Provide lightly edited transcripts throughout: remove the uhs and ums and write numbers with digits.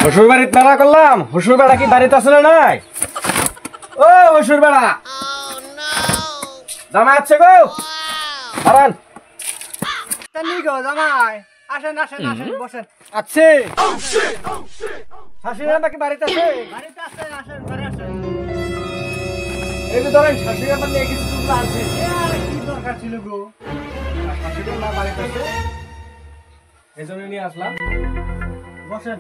হসুর বাড়িতে মেলা করলাম, হসুর বেড়া কি বাড়িতে আছে না নাই? ও হসুর বেড়া জামাই আছে গো, দাঁড়ান। জামাই আসেন আসেন আসেন বসেন। আছে শাশুড়ি আম্মা কি বাড়িতে আছে? বাড়িতে আসেন আসেন ঘরে আসেন। এই যে ধরেন শাশুড়ি আম্মা নিয়ে কিছু তুলতে আছে। কি দরকার ছিল গো? শাশুড়ি আম্মা বাড়িতে আছে, এই জন্য নিয়ে আসলাম। বসেন।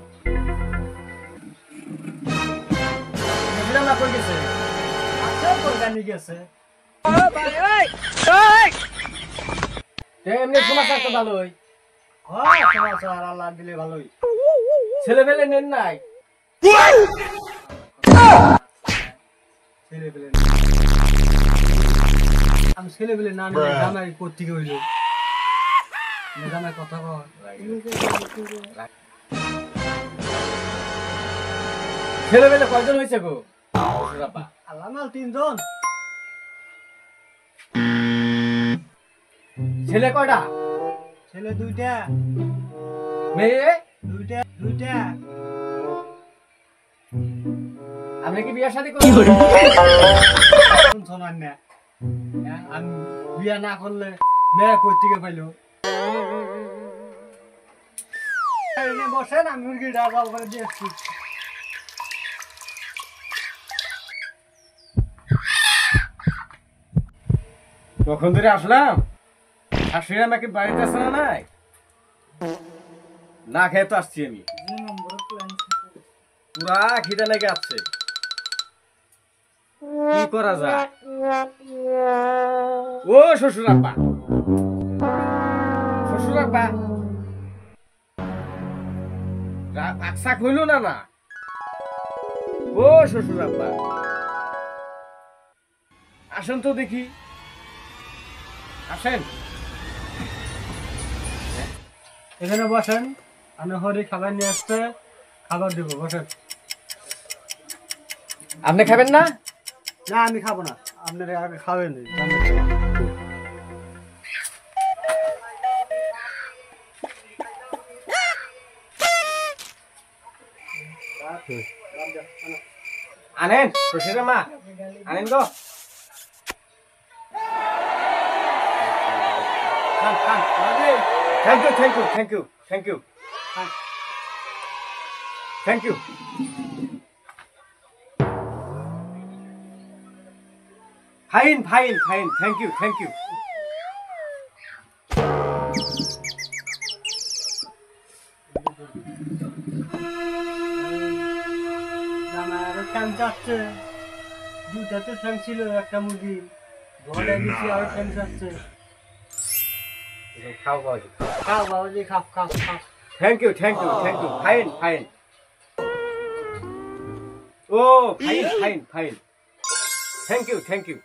শাশুড়ি আম্মা কই গেছে? আছে কোরবানি গেছে। এমনি সমাচার তো ভালোই, হয় সমাচার আল্লাহ দিলে ভালোই। ছেলে পেলে নেন নাই? ছেলে পেলে আমি ছেলে পেলে না নিলে জামাই কোত্থেকে হইল? জামাই কথা কর। ছেলে পেলে কয়জন হয়েছে গো? আল্লাহ মাল 3 জন। ছেলে কয়টা? ছেলে 2টা, মেয়ে? 2টা 2টা। আপনি কি বিয়ে শাদী করবেন? শোনান না, আমি বিয়া না করলে মেয়ে কোত্থেকে পাইলো? বসেন, আমি মুরগিটা জল করে দিয়ে আসছি। কখন ধরে আসলাম, শাশুড়ি আমাকে বাড়িতে আছে না নাই? না খেয়ে তো আসছি আমি, পুরা খিদে লেগে আসছে। কি করা যায়? ও শ্বশুর আব্বা, শ্বশুর আব্বা আকসাক হইল না না? ও শ্বশুর আব্বা আসেন তো দেখি, আসেন। এখানে বসেন, আমি হরি খাবার নিয়ে আসতে খাবার দেবো। বসেন। আপনি খাবেন না? না আমি খাবো না, আপনারা আগে খাবেন। আনেন শ্বশুর মা, আনেন গো। Thank you thank you thank you thank you thank you. Fine fine fine, thank you thank you. Fan চাচ্ছে, 2টা তো ফ্যান ছিল, একটা মুরগি ঘরে দিচ্ছি, আর ফ্যান চাচ্ছে। খাও বাবু, খাও বাবাজি, খাও খাও খাও। Thank you thank you thank you, fine fine. ও fine fine fine, thank you thank you.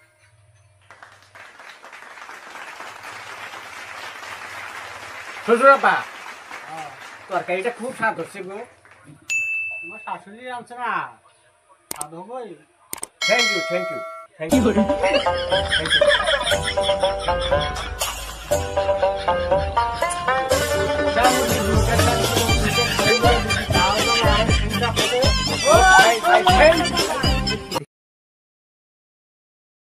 শ্বশুর আব্বা তরকারিটা খুব স্বাদ হচ্ছে গো। তোমার শাশুড়ি আনছে না, স্বাদ হবই। Thank you thank you thank you thank you.